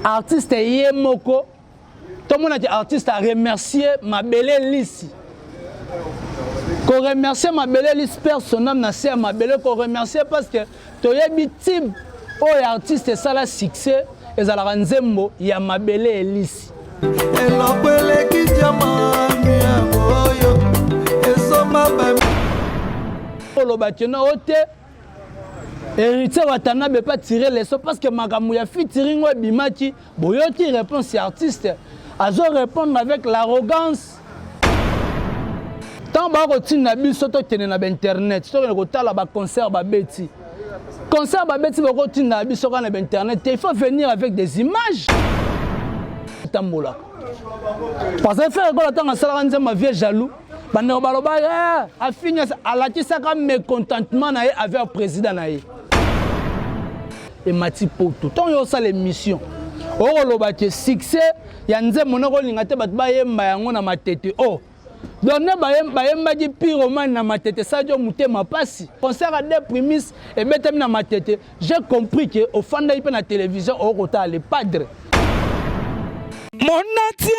artiste yemoko tout le monde a artiste a remercier Mabele Lissi. Qu'on remercie Mabele Lissi personnellement na c'est Mabele qu'on remercie parce que to yebi type oh artiste ça la succès et ça la nzembo ya Mabele Lissi. Elopele ki jamami oyo esoma ba lo batena ote héritier watana be pas tirer les sauts parce que makamou ya fi tiringo bimaki boyoti réponse artiste azo répondre avec l'arrogance tant ba rotine na biso to tene na internet to ko tala ba concert ba beti ba rotine na biso na internet il faut venir avec des images tambola parce que faire ko tanga sala nzema vie jaloux bande baloba a fini alatisaka mécontentement na avec le président na et Mati Poto tant yo ça l'émission o loba ke succès ya nzemo na ko linga te bat ba yemba yango na matete oh donné ba yemba di pyromane na matete ça dio mutema pasi concert à deux prémices et betem na matete j'ai compris que au fanda ipe na télévision o kota le padre mon atie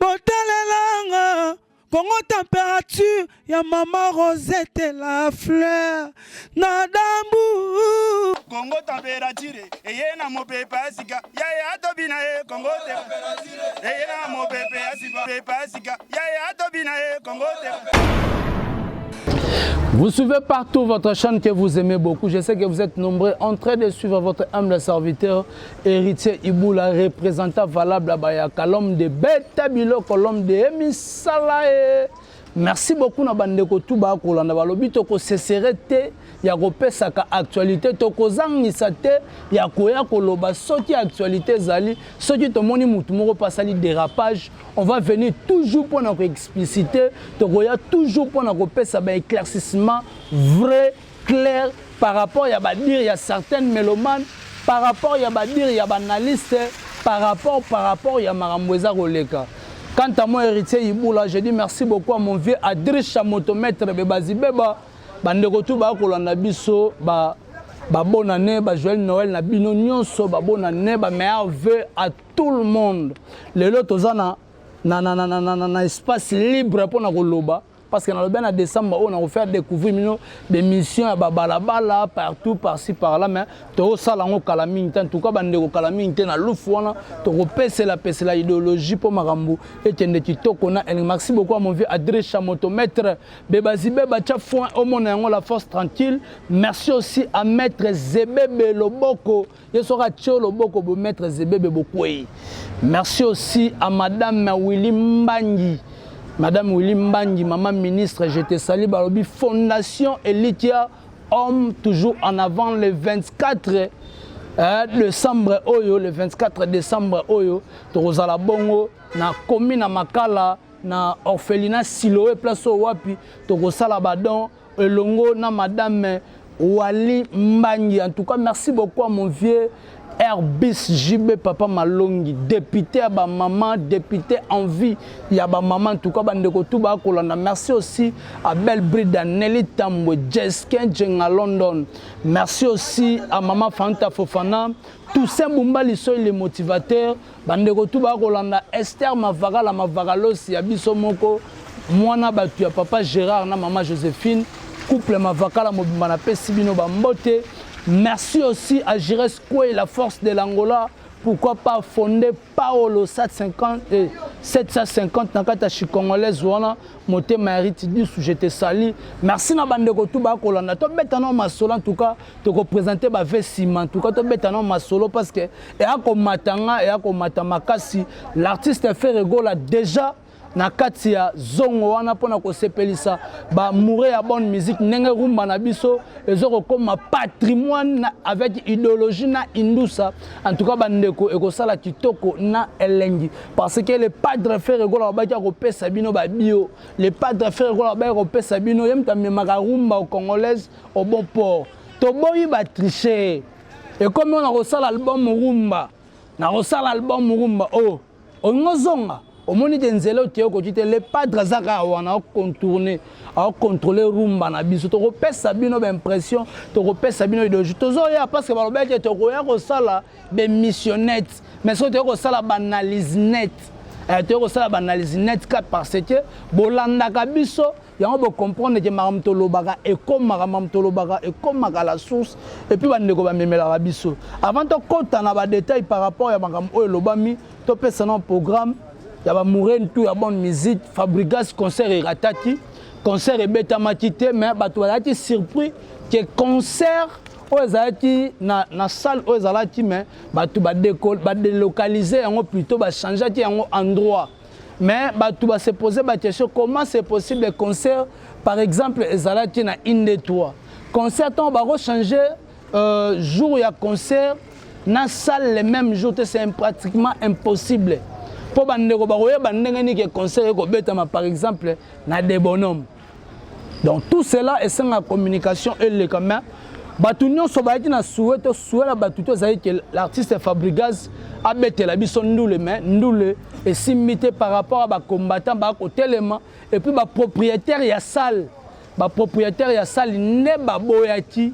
botalelanga Congo température, ya maman Rosette la fleur, nadambu. Congo température, et na mo pepe asika, ya tobina Congo température, et na mo pepe asika, ya tobina Congo température. Vous suivez partout votre chaîne que vous aimez beaucoup. Je sais que vous êtes nombreux en train de suivre votre humble serviteur, héritier Iboula, représentant valable à Bayaka, l'homme de Betabilo, l'homme de Emisalae. Merci beaucoup na bandeko tuba kolanda balobi toko seserete ya kopesaka actualité toko zangisa te ya koya koloba soki actualité zali soki tomoni mutu moko pasali dérapage on va venir toujours pour na expliciter toko ya toujours pour na kopesa ba éclaircissement vrai clair par rapport ya ba dire ya certaines mélomanes par rapport ya ba dire ya ba analyste par rapport ya marambweza koleka. Quant à mon héritier Iboula, je dis merci beaucoup à mon vieux Adrich Chamotomètre Bebazi Beba. Bandeko tout ba kolanda biso ba bonne année, ba joyeux Noël na bino nyonso ba bonne année, ba meilleur vœu à tout le monde. Les autres tozana na espace libre pour na koloba parce que dans le ben à décembre on a fait découvrir des missions à balabala partout par-ci par-là mais to sala ngo kalaming en tout cas bandeko kalaming na lufwana to repese la idéologie pour marambu et tende kitoko na merci beaucoup à mon vieux Adrich Chamotomètre Bebazi Beba tchafouin au mon yango la force tranquille merci aussi à maître Zebebe Loboko yesora tcho Loboko bo maître Zebebe Bokwei merci aussi à madame Willy Mbangi. Madame Willy Mbangi, maman ministre, je te salue, Balobi, Fondation Elitia, homme toujours en avant le 24 décembre, le 24 décembre, Torozala Bongo, na commune Makala, na orphelinat Siloé, place au Wapi, Torosala Badon, Elongo, na madame Wali Mbangi. En tout cas, merci beaucoup à mon vieux Herbis JB Papa Malongi, député à ba maman, député en vie, il y a ba maman en tout cas bandeko tout ba kolanda. Merci aussi à Belle Brida, Nelly Tambo, Jeskin Jenga London. Merci aussi à maman Fanta Fofana, Toussaint Boumbali soy les motivateurs, bandeko tout ba kolanda. Esther Mavagala Mavagalosi Abiso Moko, Mwana batu ya papa Gérard na maman Joséphine, couple Mavakala Mobimba na Pesibino Bambote. Merci aussi à Gires Koué, la force de l'Angola. Pourquoi pas fonder Paolo 750 Nakata Chikongolaise Wana, Moté Mariti du sujet Sali. Merci na bandeko Touba Kolanda. To betano masolo en tout cas, te représenter ba Vessima en tout cas, to betano masolo parce que et à comme matanga et à comme matamakasi, l'artiste fait rigola déjà. Na kati ya zongo wana pona ko sepelisa ba mourir ya bonne musique ndenge rumba na biso ezoko comme patrimoine avec idéologie na indusa en tout cas bandeko ekosala kitoko na elengi parce que le padre frère gola ba ko pesa bino ba bio le padre frère gola ba ko pesa bino yemta memaka rumba au congolaise au bon port to boyi ba tricher et comme on a resala album rumba na resala album rumba oh on ngozonga au moni te nzela te ko te le padre zaka wana contourner a contrôler rumba na biso to ko pesa bino ba impression to ko pesa bino de tozo ya parce que ba lobete to ko ya ko sala be missionnette mais so te ko sala banalise net te ko sala banalise net parce que bolanda ka biso yango bo comprendre que maram to lobaka et comme maram to lobaka et comme la source et puis bande ko ba memela ka biso avant to kota na ba détail par rapport ya makam o lobami to pesa na programme ya ba mourir tout ya bonne musique Fabrigas concert et ratati concert et beta matite mais ba to la ti surpris que concert ozalaki na salle ozalaki mais batu ba délocaliser yango plutôt ba changer yango endroit mais batu ba se poser ba question comment c'est possible le concert par exemple ezalaki na inde 3 concert on ba changer jour ya concert na salle le même jour c'est pratiquement impossible pour bandeko ba koyeba ndenge ni ke concert ko betama par exemple na des bonhommes donc tout cela est sans la communication et le commun. Batunion sobayaki na souhaite la batuto zai que l'artiste Fabrigas a bêté la biso ndoule mais ndoule et simité par rapport à ba combattant ba ko tellement et puis ba propriétaire ya salle ne ba boyaki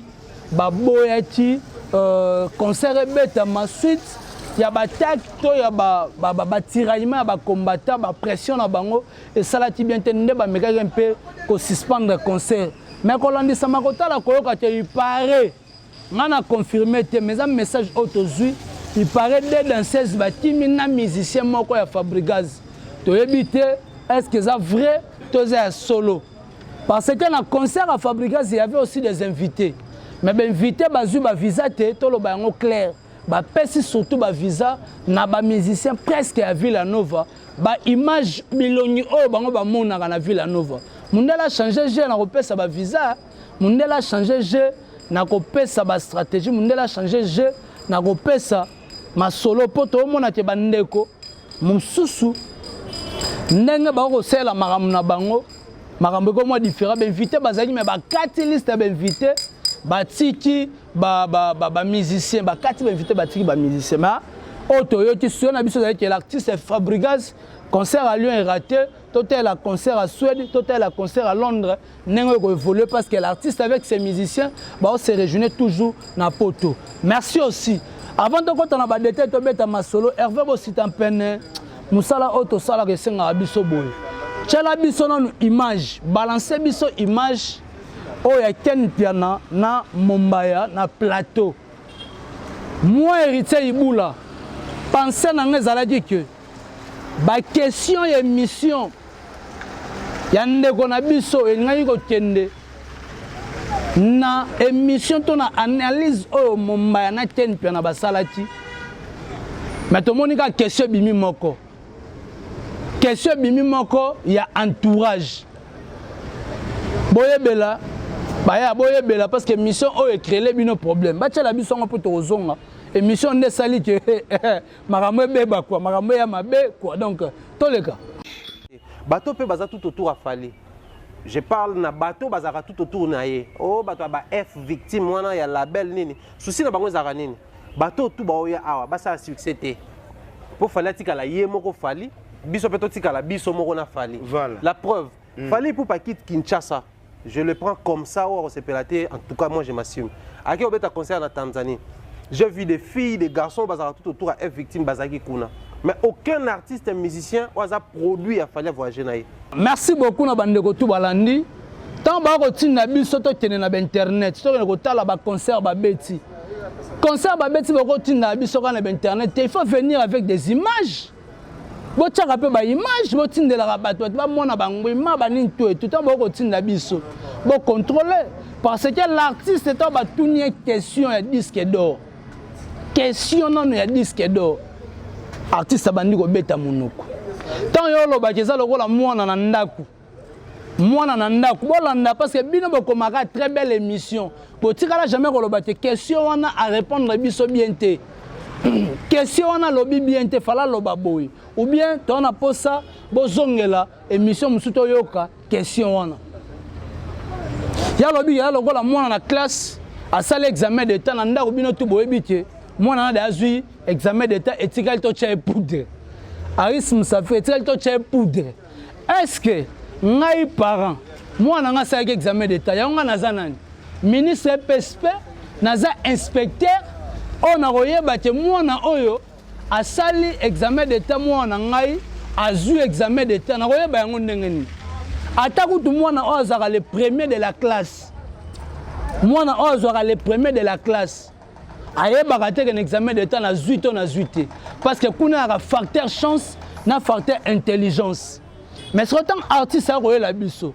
concert bêta ma suite ya ba tacto ya ba tiraillement ba combattant ba pression na bango et ça la ti bien tende ba meka un peu ko suspendre concert. Mais quand on dit ça, il paraît, on a confirmé, mais un message autour, il paraît des danseuses, des musiciens, qui ont Fabrigas. Tu éviter, est-ce que c'est vrai, tu es solo? Parce que dans le concert à Fabrigas, il y avait aussi des invités. Mais les invités, ils ont un visa, tu es clair. Ils surtout un visa, les musiciens presque à Villanova. Image miloni na Villanova. Mundela changer jeu na kopesa ba visa, mundela changer jeu na kopesa ba stratégie, mundela changer jeu na kopesa ma solo poto mona te bandeko mususu ndenge ba ko sela makambo na bango makambo ko mo différent ba invité bazaki mais ba kati liste ba invité ba tiki ba musicien ba kati ba invité ba tiki ba musicien mais auto yo ti sur na biso que l'artiste Fabrigas concert à Lyon est raté, total à concert à Suède, total à concert à Londres, n'est-ce pas évolué parce que l'artiste avec ses musiciens, on se réunit toujours dans poto. Merci aussi. Avant de quand on a des détails, on met ma solo, Hervé aussi en peine, Moussala auto sala que c'est un biso boy. Tchala biso non image, balancer biso image, oh ya ken piana na Mombaya na plateau. Moi héritier Iboula, pensez dans les aladi que ba question et mission yande kona biso engai ko kende na émission to na analyse o Mombaya na ten pia na basalati mais to monika question bimi moko ya entourage boyebela parce que mission o créer bino problème ba tchala biso ngo poto ozonga émission de sali que maramwe beba quoi maramwe ya mabe quoi donc tous les cas bateau pe baza tout autour à Fali je parle na bateau bazaka tout autour na ye oh bateau ba F victime wana ya label nini souci na bango zaka nini bateau tout ba oya awa basa succès té pour Fali tika la ye moko Fali biso peto tika la biso moko na Fali voilà la preuve Fali pour pas quitte Kinshasa je le prends comme ça ou c'est pelaté en tout cas moi je m'assume aki obeta concert na Tanzanie. J'ai vu des filles, des garçons, tout autour à F victime Bazaki Kuna. Mais aucun artiste et musicien n'a produit à Fali voyager. Merci beaucoup na bandeko tout balandi. Tant ba ko tin na biso to tene na internet, to ko tala ba concert ba beti. Concert ba beti ba ko tin na biso ka na internet, il faut venir avec des images. Bo tchaka pe ba image, bo tin de la rabato, ba mona bango ma ba nin tout tout temps ba ko tin na biso. Bo contrôler parce que l'artiste est ba tourner question et disque d'or. Question non ya disque d'or artiste bandi ko beta munoko tant yo lo ba keza lokola mwana na ndaku bolanda parce que bino bokomaka très belle émission botikala jamais ko lo ba question wana à répondre biso bien te question wana lobi bien te fala lo ba boy ou bien ton na posa bozongela émission musuto yoka question wana ya lobi ya lokola mwana na classe à salle examen d'état na ndaku bino tu boyebite moi, on a examen d'état éthical to tchè poudre. Aris Moussafé tel to tche poudre. Est-ce que ngai parent moi na nga sa examen d'état yango naza nani ministre PSP naza inspecteur on a royeba ke moi na oyo asali examen d'état moi na ngai azu examen d'état na royeba yango ndenge ni atakutu moi na oyo azaka le premier de la classe moi na oyo azaka le premier de la classe ayebaka te ke examen d'état na zui to na zui te parce que kuna ya facteur chance na facteur intelligence. Mais c'est autant artiste à la biso.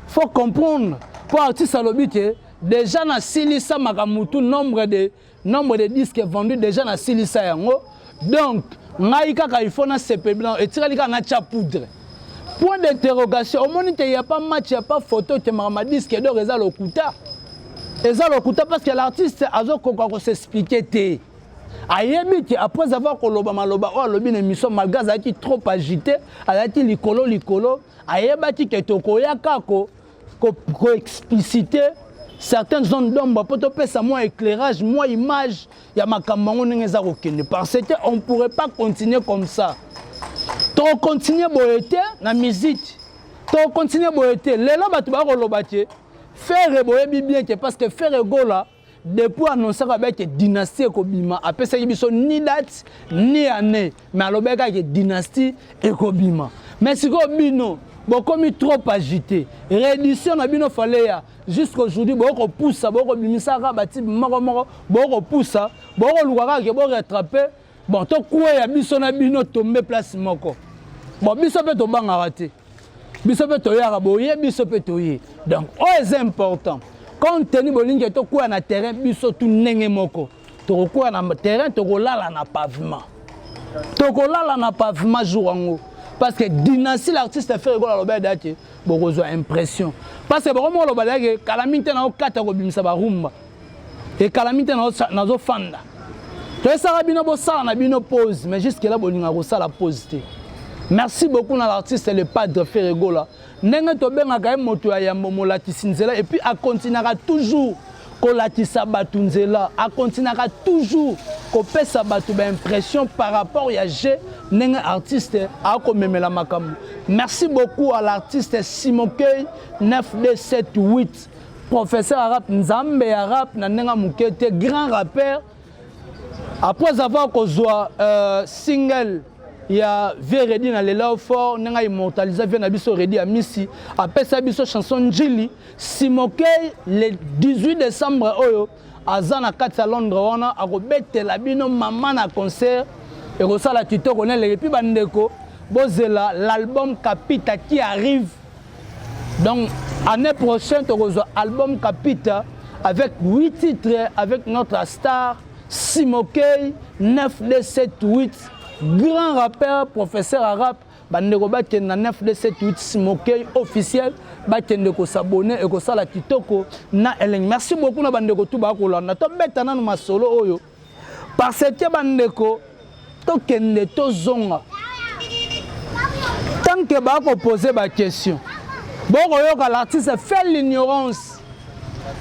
Faut comprendre pour artiste à l'obité déjà na silisa makamutu nombre de disques vendus déjà na silisa yango. Donc ngai kaka il faut na CP blanc et tirali ka na cha poudre. Point d'interrogation au moniteur il y a pas match il y a pas photo te ma disque d'or eza lokuta. Eza lokuta parce que l'artiste azo ko s'expliquer te. Ayebiki après avoir koloba maloba o lobi na émission malgré azaki trop agité azaki likolo ayebaki ke tokoya kako ko expliciter certaines zones d'ombre pour te pesa moi éclairage moi image ya makambo ndenge za kokende parce que on pourrait pas continuer comme ça. To continuer boyete na musique. To continuer boyete lelo batu ba koloba te faire boyebi bien que parce que faire gola depuis annoncer avec dynastie ekobima apesa biso ni date ni année mais alobeka que dynastie ekobima mais si ko bino bokomi trop agité réédition na bino fallait ya jusqu'aujourd'hui boko poussa boko bimisa ka bati moko boko poussa boko lukaka ke bo rattraper bon to quoi ya biso na bino tomber place moko bon biso pe to banga raté biso pe to yaka boye biso pe to yi donc c'est important. Quand tenu bolingi to kwa na terrain biso tu ndenge moko to kwa na terrain to kolala na pavement jour ngo parce que dynastie l'artiste fait rigola loba date bokozo impression parce que bokomo loba date calamité na okata ko bimisa ba rumba et calamité na zo fanda to sala bino bo sala na bino pause mais jusque là bolinga ko sala pause. Merci beaucoup à l'artiste le padre Ferregola. Ndenge to benga ka moto ya yambo latisinzela et puis a continuera toujours ko latisa batunzela, a continuera toujours ko pesa batu ba impression par rapport ya je ndenge artiste a ko memela makamu. Merci beaucoup à l'artiste Simon Key 9278 professeur arabe Nzambe arabe na ndenge mukete grand rappeur après avoir kozwa single il y a Véredi dans les Lao Fort, n'a immortalisé Venabiso Redi à Missi, après sa biso chanson Jili, Simokei le 18 décembre, Azana Katsa Londres, on a rebêté la bino maman à concert, et Rosa la tuto connaît les puis Bandeko, Bozela, l'album Capita qui arrive. Donc, année prochaine, tu reçois l'album Capita avec 8 titres, avec notre star Simokei 9278. Grand rappeur, professeur arabe, bandeko batenda 9278 Simokei officiel, batende ko s'abonner et ko sala kitoko na eleng. Merci beaucoup na bandeko tout ba kolanda. To betana no masolo oyo. Parce que bandeko to kende to zonga. Tant que ba ko poser ba question. Boko yoka l'artiste fait l'ignorance.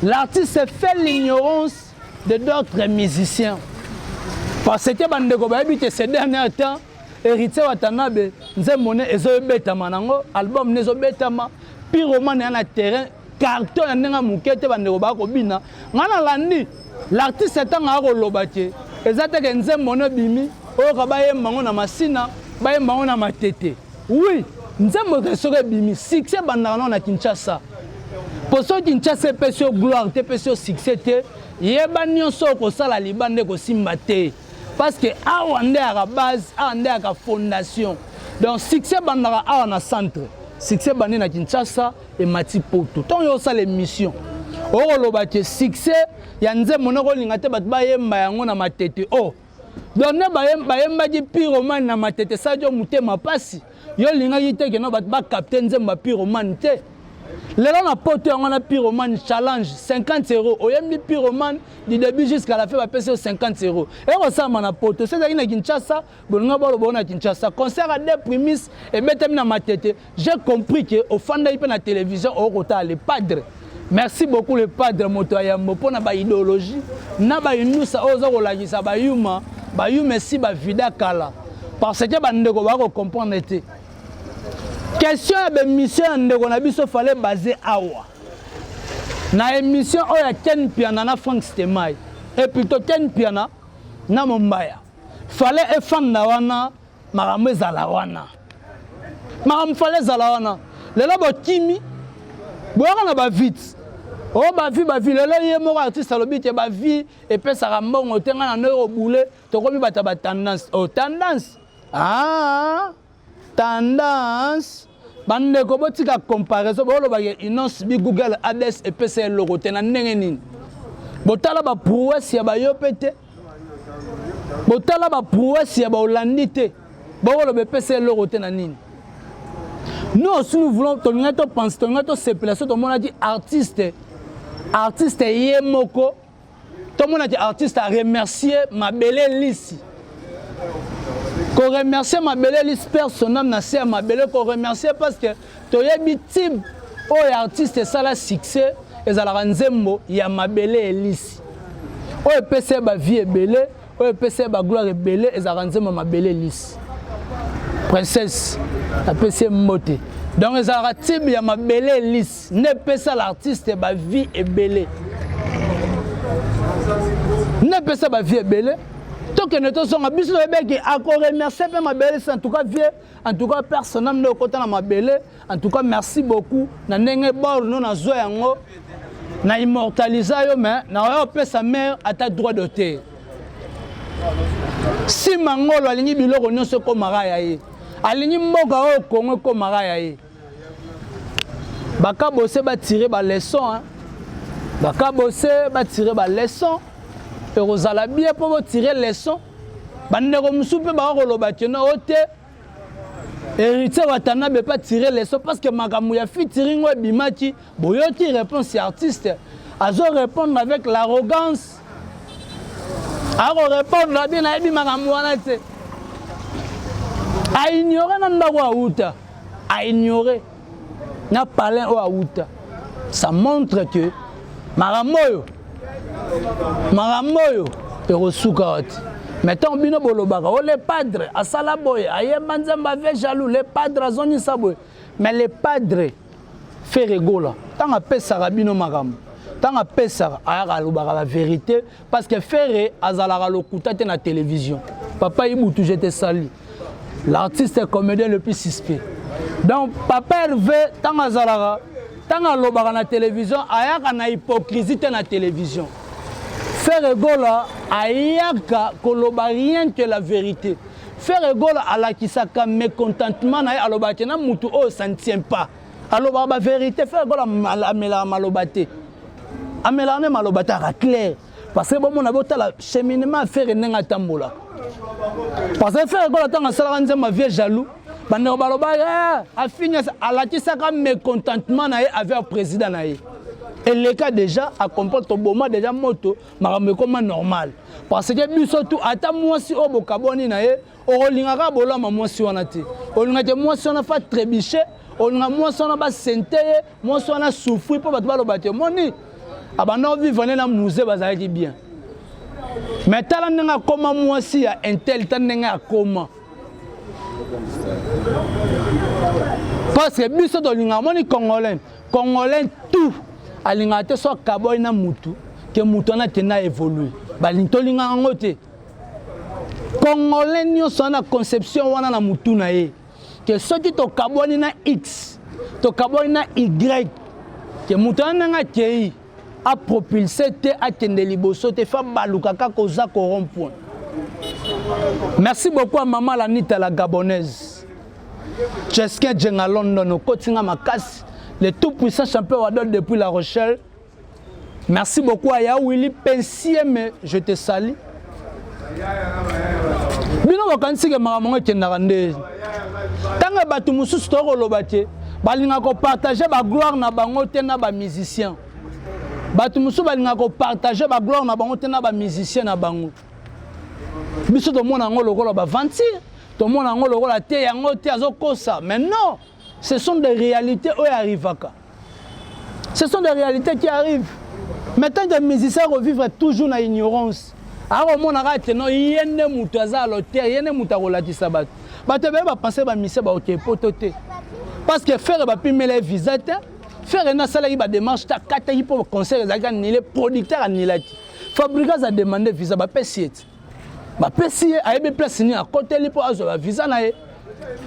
L'artiste fait l'ignorance de d'autres musiciens. Parce que bandeko ba habite ces derniers temps héritier watanabe nzemone ezo betama nango album nezo betama pyromane na terrain carton ndinga mukete bandeko ba ko bina ngana landi l'artiste tanga ko lobate ezate ke nzemone bimi o ka ba yembango na masina ba yembango na matete oui nzemone soke bimi succès bandana na Kinshasa poso Kinshasa pesio gloire te pesio succès te yeba nyonso ko sala libande ko simba te. Parce que Awande a la base, Awande a la fondation. Donc, succès bandara a un centre. Succès bandé na Kinshasa et Mati Poto. Tant yo ça les missions. Oro lobate succès, yanze monoko lingate bat ba yemba yango na matete. Oh. Donc ne ba yemba di pyromane na matete sa jo mutema pasi. Yo linga yite ke no bat ba captain nzemba pyromane te. Lelo na poto yango na pyromane challenge 50 €. Oyembi pyromane du début jusqu'à la fin va payer 50 €. Et on s'en na poto. C'est ça qui na Kinshasa, bolonga bolo bona Kinshasa. Concert à des prémices et mettez na ma tête. J'ai compris que au fond de la télévision au kota les padres. Merci beaucoup les padres motoyambo pour na ba idéologie. Na ba inusa ozo ko lagisa ba yuma si ba vida kala. parce que bandeko ba ko comprendre été question ya mission ndeko na biso fallait baser awa na émission oya Ken Piana na Frank Stemai et plutôt Ken Piana na Mombaya fallait efanda wana makambo ezala wana makambo fallait ezala wana lelo bokimi boyaka na ba vite oh ba vie lelo ye moko artiste alobi te ba vie epesaka mbongo te nga na no boule tokomi bata ba tendance oh tendance tendance bande ko botika comparaison bolo ba inonce bi Google Ads epesa logo te na ndenge nini botala ba prouesse ya ba yopete botala ba prouesse ya ba Hollandi te bolo be pesa logo te na nini. Nous aussi nous voulons ton penser ton se placer tout le monde a dit artiste yemoko tout le monde a dit artiste à remercier ma belle Lisi qu'on remercier ma belle Lisi personnellement na c'est ma belle qu'on remercier parce que to yebi team oh artiste ça la succès et ça la nzembo ya ma belle Lisi oh pese ba vie belle oh pese ba gloire belle et ça la nzembo ma belle Lisi princesse la pese moté. Donc les artistes il y a ma belle lisse ne peut ça l'artiste ba vie est belle ne peut ça ba vie est belle tant que nous sommes à biso rebeki à remercier ma belle en tout cas vie en tout cas personnellement de côté na ma belle en tout cas merci beaucoup na ndenge bor non na zo yango na immortaliser yo mais na yo pe sa mère à ta droit d'auteur si mangolo alingi biloko nyonso ko maraya ye alingi mboka o Congo ko maraya ye baka bosse ba tirer ba leçon hein baka bosse ba tirer ba leçon et rozala bien pour tirer leçon bande ko musupe ba ko loba tena ote héritier watana be pas tirer leçon parce que makamu ya featuring we bimaki boyoti réponse artiste azo répondre avec l'arrogance aro répondre la bien na bi makamu wana te a ignorer na ndako auta a ignorer na parler au auta ça montre que maramoyo et resuka mettons bino bolobaka o le padre asala boy ayemba nzamba ve jaloux le padre azoni saboy mais le padre fait rigola tanga pesa bino makambo tanga pesa ayaka lobaka la vérité parce que faire azala lokuta te na télévision papa ibutu j'étais sali l'artiste comédien le plus suspect. Donc papa Hervé tanga zalaka tanga lobaka na télévision ayaka na hypocrisie na télévision. Faire gola ayaka koloba rien que la vérité. Faire gola ala kisaka mécontentement na alobaka na mutu o ça ne tient pas. Aloba ba vérité faire gola amela malobate. Amela ne malobata clair parce que bon on a botala cheminement faire nenga tambola. Parce que faire quoi tant ça la ma vie jaloux bande baloba a fini à la tisaka mécontentement na avec le président na et le cas déjà a comporte bon déjà moto makambe comme normal parce que biso tout ata moi si o bokaboni na e o lingaka bolama moi si wana te o lingaka moi si on a fait trébicher o lingaka moi si on a ba senteye moi si on a souffrir pour battre baloba te moni abana vivre na musée bazaki bien. Mais tala nenga koma mwasi ya intel tanenga koma parce que biso to linga moni congolais tout alinga te so kaboy na mutu ke mutu na tena évoluer balinto linga ngote congolais nyonso na conception wana na mutu na ye ke soki to kaboni na x to kaboni na y ke mutu na kei a propulsé te a tende liboso te fa baluka kako za corrompre. Merci beaucoup à maman Lanita la gabonaise. Cheskin Djenga London Kotinga Makas, le tout puissant champion Wadol depuis La Rochelle. Merci beaucoup à Ya Willy Pensier mais je te salue. Bino wakansi ke maramongo kendarande. Tanga batu mususu to kolobate, balinga ko partager ba gloire na bango te na ba musicien. Batu musu balinga ko partager ba gloire na bango te na ba musicien na bango. Biso to mona ngo lokolo ba vanti, to mona ngo lokolo te yango te azokosa. Mais non, ce sont des réalités où arrivaka. Ce sont des réalités qui arrivent. Maintenant les musiciens revivent toujours dans l'ignorance. ako mona ka teno yene mutu aza l'auteur yene mutu akolatisa bato bato ba penser ba mise ba oke potote parce que faire ba pimela visa te faire na sala ba démarche ta kata hipo conseil ezaka ni le producteur anilaki fabricant a demandé visa ba pesiet ba pesier ayebe place ni à côté lipo azo ba visa na ye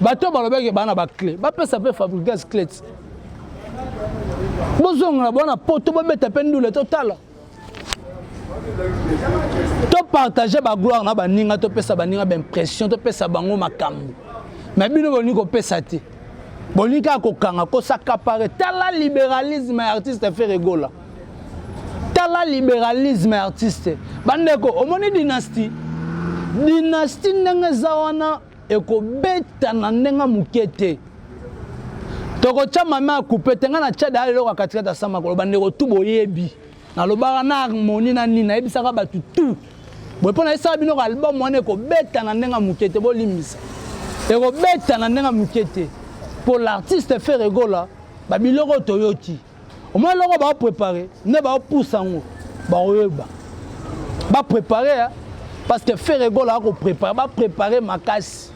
bato balobeke bana ba clé ba pesa pe fabricant clé bozonga bona poto ba beta pe ndule total to partager ba gloire na baninga to pesa baninga ba impression to pesa bango makambo mais bino boni ko pesa te bonika ko kanga ko sakapare tala libéralisme artiste fait rigola tala libéralisme artiste bandeko omoni dynastie ndenge zawana eko beta na ndenga mukete toko chama ma couper tenga na tchada lelo ka katikata sama ko bandeko tu boyebi na lobara na harmonie na nina ebisaka batu tu bopona esa bino ka album wana ko beta na ndenga mukete bolimisa eko beta na ndenga mukete pour l'artiste faire rigola ba biloko toyoti au moins loko ba préparer ne ba pousser ngo ba oyeba ba préparer parce que faire rigola ko préparer ba préparer makasi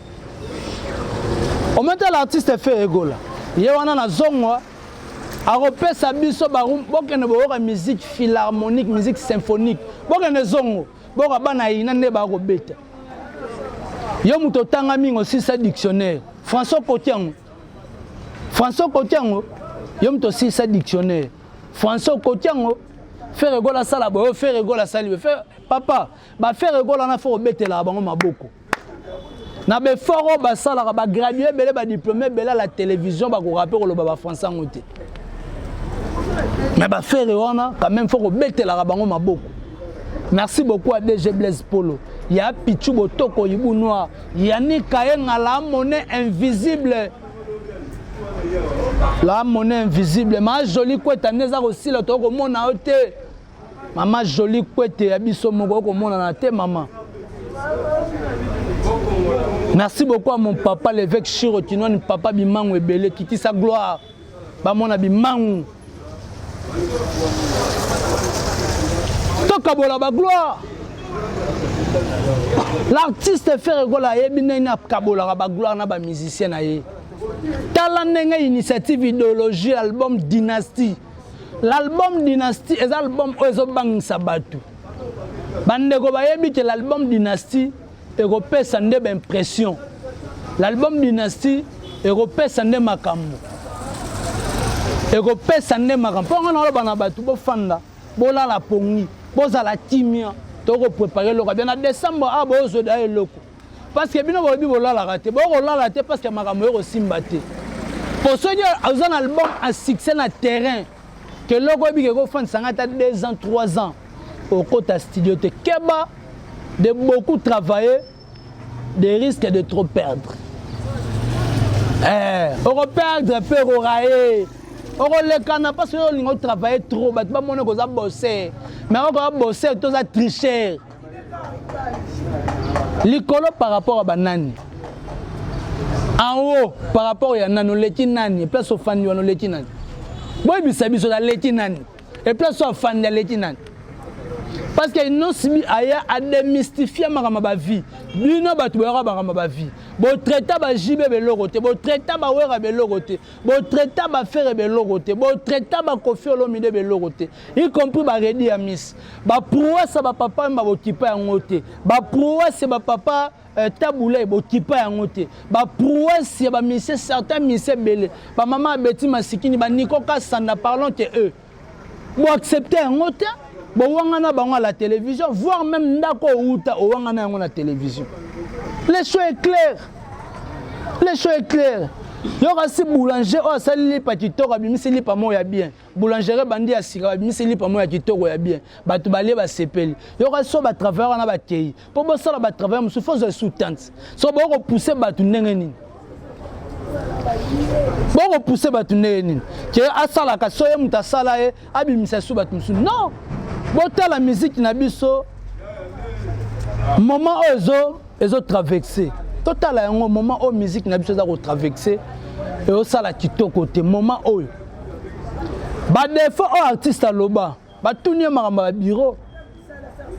au moins l'artiste fait rigola ye wana na zongo akopesa biso bokene boyoka musique philharmonique musique symphonique bokene zongo boka bana ina nde bakobeta yo muto otanga mingi osisa dictionnaire François Kotiango yo muto osisa dictionnaire François Kotiango faire rigola sala boyo faire rigola sali faire papa ba faire rigola na faut obetela bango maboko na be foro ba sala ba gradué belé ba diplômé belé la télévision ba ko rappeler ko ba français ngote mais ba faire rigola quand même faut obetela bango maboko. Merci beaucoup à DG Blaise Polo. Il y a Pichu Botoko Yibu Noir. Il y a Nikayenga la monnaie invisible. La monnaie invisible. Ma jolie couette neza aussi le toko mona ote. Maman jolie couette abiso moko ko mona na te maman. Merci beaucoup à mon papa l'évêque Chiro Tinoni papa Bimangu Ebele kiti sa gloire. Ba mona Bimangu. Kabola ba gloire. L'artiste fait rigola yebina na kabola ba gloire na ba musicien na ye. Tala ndenge initiative idéologie album Dynastie. L'album Dynastie est album ozo bangisa batu. Bandeko ba yebi que l'album Dynastie européen ça ndé impression. L'album Dynastie européen ça ndé makambo. Européen ça ndé makambo. Pour on bana batu bo fanda, bo la la pongi. Boza la timia toko préparer le bien en décembre a bozo da loko parce que bino bobi bola la raté bo la raté parce que makambo yo simbate pour ce un album à succès na terrain que loko bi ko fan sangata 2 ans 3 ans au côté studio te keba de beaucoup travailler des risques de trop perdre on perdre peu railler on le canne parce que on travaille trop ba mon ko za bosser mais on va bosser tout ça tricher likolo par rapport à banani en haut par rapport à nano leti nani place au fan yo leti nani boy bisabiso da leti nani et place au fan da leti nani parce que non sibi aya a démystifier makama ba vie bino batu ba makama ba vie bo traiter ba jibe beloko te bo traiter ba wera beloko te bo traiter ba faire beloko te bo traiter ba kofi olomide beloko te y compris ba redi ya miss ba prouesse ba papa ba bokipa ya ngote ba prouesse ba papa taboula bokipa ya ngote ba prouesse ba mise certains mise belé ba maman beti masikini ba nikoka sanda parlons que eux bo accepter ya ngote bo wangana bango à la télévision voire même ndako uta o wangana yango na télévision. Les choix est clair. Les choix est clair. Yo kasi boulanger o sali pa kitoko bimisi li pa mo ya bien. Boulangerie bandi ya sika bimisi li pa mo ya kitoko ya bien. Batu balé ba sepeli. Yo kasi so ba travailler na ba tei. Po bo sala ba travailler musu fo zo sous-tente. So bo ko pousser batu ndenge nini. Bo ko pousser batu ndenge nini. Ke asala ka so ye muta sala e abimisa su batu musu. Non. Bota la musique na biso moment ezo traverser total un moment où musique na biso za ko traverser et au sala kitoko te moment oyo ba défaut au artiste aloba ba tunye makamba bureau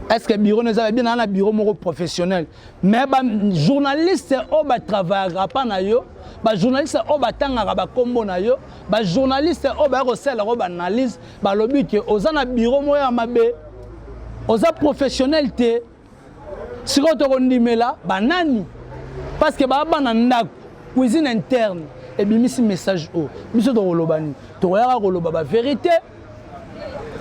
est-ce que bureau nous a bien un bureau professionnel mais ba journaliste o ba travaillera pas na yo ba journaliste o ba tangaka ba kombo na yo ba journaliste o ba recel ro ba analyse ba lobi que oza na bureau moya mabe oza professionnel te siko to kondimela banani parce que ba bana ndako cuisine interne et bimisi message o biso to kolobani to yaka koloba ba vérité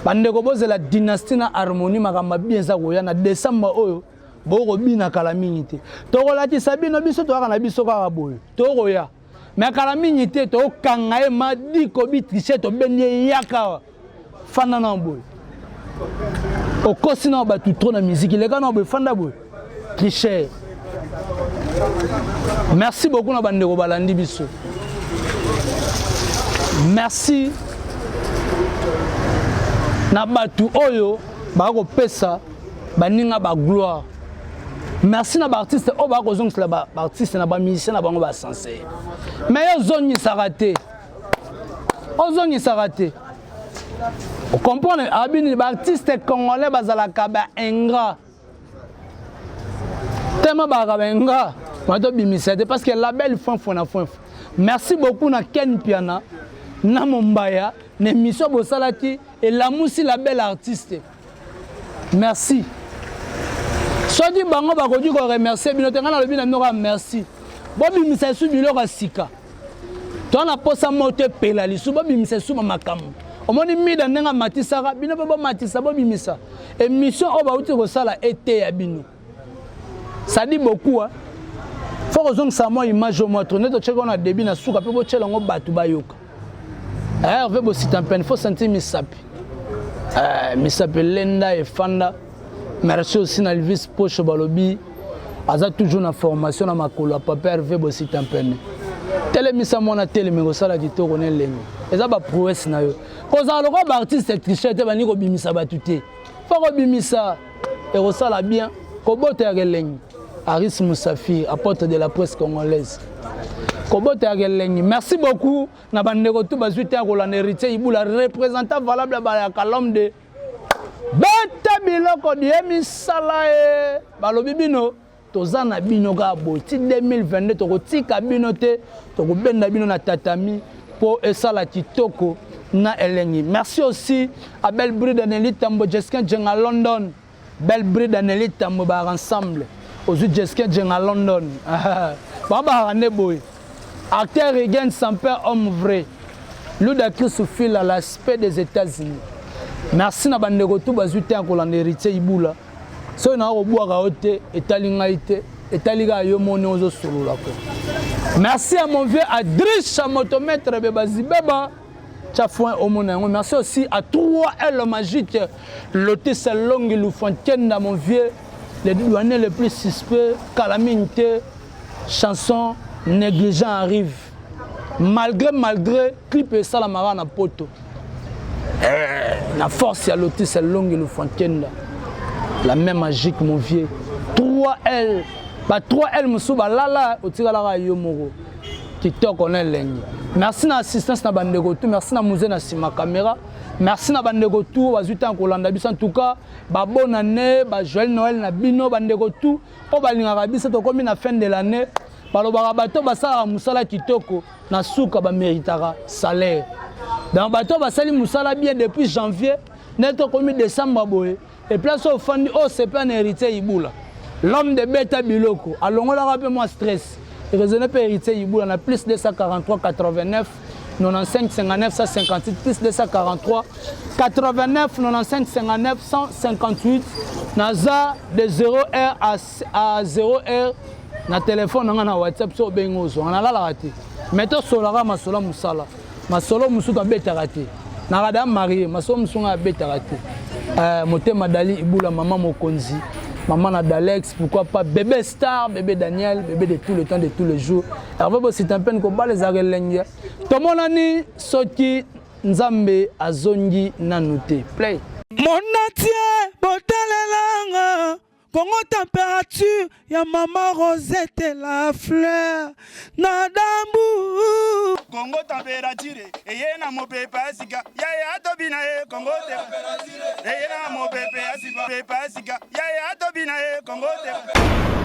bandeko boze la dynastie na harmonie makamba bien za koya na décembre oyo boko bina kala mingi te to kolatisa bino biso to yaka na biso kaka boyo to koya mais kala mingi te to kanga e ma di ko bi tricher to benye yaka fanda na boyo o kosina ba tout trop na musique les gars na boyo fanda boyo tricher. Merci beaucoup na bandeko balandi biso. Merci na batu oyo ba ko pesa baninga ba gloire. Merci na ba artiste o ba ko zongisa ba artiste na ba musicien na bango ba sensé. Mais yo zoni sarate. O zoni sarate. Vous comprenez? Abini ba artiste congolais bazalaka ba ingrat. Tellement barabenga, parce que la belle fin. Merci beaucoup na Ken Piana, na Mombaya, na Miso Bosalati et la moussi la belle artiste. Merci. Soit dit bango ba ko di ko remercier bino tenga na lobi na mino merci. Bobi misa su bilo ka sika. To na posa mote pela li su bobi misa su makamu. Omoni mida nenga matisaka bino pe bo matisa bobi misa. Et mission o ba uti ko sala été ya bino. Ça dit beaucoup. Hein. Faut que ça moi image au moins tourner to check on a début na souka pe bo chela ngo batu bayoka. Hervé bo sit en peine faut sentir misapi. Misapi lenda et fanda. Merci aussi na Elvis Poche balobi. Aza toujours na formation na makolo papa Hervé bo sit en peine. Tele misa mona tele me ko sala kitoko ko ne lengo. Eza ba prouesse na yo. Ko za lo ko ba artiste tricher te bani ko bimisa batuté. Faut ko bimisa et ko sala bien. Ko bote ya lengo. Aris Moussafi, apôtre de la presse congolaise. Merci beaucoup. Nabandeko tout bazuté à héritier Iboula, représentant valable à Kalom de Beta Biloko de Emisalae. Balobibino, Tozana Bino Gabo, 2022, Toti Kabinote, Toko Benda Bino na Tatami, pour Esala Titoko na Elengi. Merci aussi à Belle Bride Anélie Tambo Jeskin Djeng à London. Belle Bride Anélie Tambo bar ensemble. Aux Jeskin Djeng à London. Baba Haneboy. Acteur Regan sans père, homme vrai. Ludacris souffle à l'aspect des États-Unis. Merci na bandeko tout bazuté en Colande héritier Iboula. So na oboa kaote etalingaite etaliga yo moni ozo solo la ko. Merci à mon vieux Adriche motomètre bebazi beba. Tchafouin au mon. Merci aussi à 3L magique Lotis Longue Loufontaine dans mon vieux les douaniers les plus suspects calamité chanson négligent arrive. Malgré clip et salamara na poto. La force à Lotis Longue Loufontaine. La même magique mon vieux. 3L. Bah 3L Moussouba lala au tirala yo moro. TikTok on est ligne. Merci na assistance na bandeko tout, merci na musée na sima caméra. Merci na bandeko tout, bazuta en Kolanda bis en tout cas, ba bonne année, ba joyeux Noël na bino bandeko tout. O balinga bisa to komi na fin de l'année. Balobara bato basala musala kitoko na suka ba méritara salaire. Dans bato basali musala bien depuis janvier, neto komi décembre boye. Et place au fandi oh c'est pas un héritier Iboula. L'homme de Beta Biloko, allons la rappeler moi stress. Et raisonner pas héritier Iboula, on a plus de 143 89 95 59 158 plus de 143 89 95 59 158 naza de 0h à 0h na téléphone na WhatsApp so bengozo on a la raté meto solara masolo musala masolo musuka beta raté na rada marié masolo musunga beta raté motema Dali Iboula maman Mokonzi maman Nadalex, pourquoi pas bébé Star, bébé Daniel, bébé de tout le temps, de tous les jours. Hervé c'est un peu comme les arrêts. Tout le monde a dit Soti Nzambe Azongi Nanoute. Play. Mon natie, botalelanga, Congo température, ya maman Rosette la fleur, Nadambu. Congo température eye na mopepe asika yaya atobina ye Congo te eye na mopepe asika pepe asika yaya atobina ye Congo te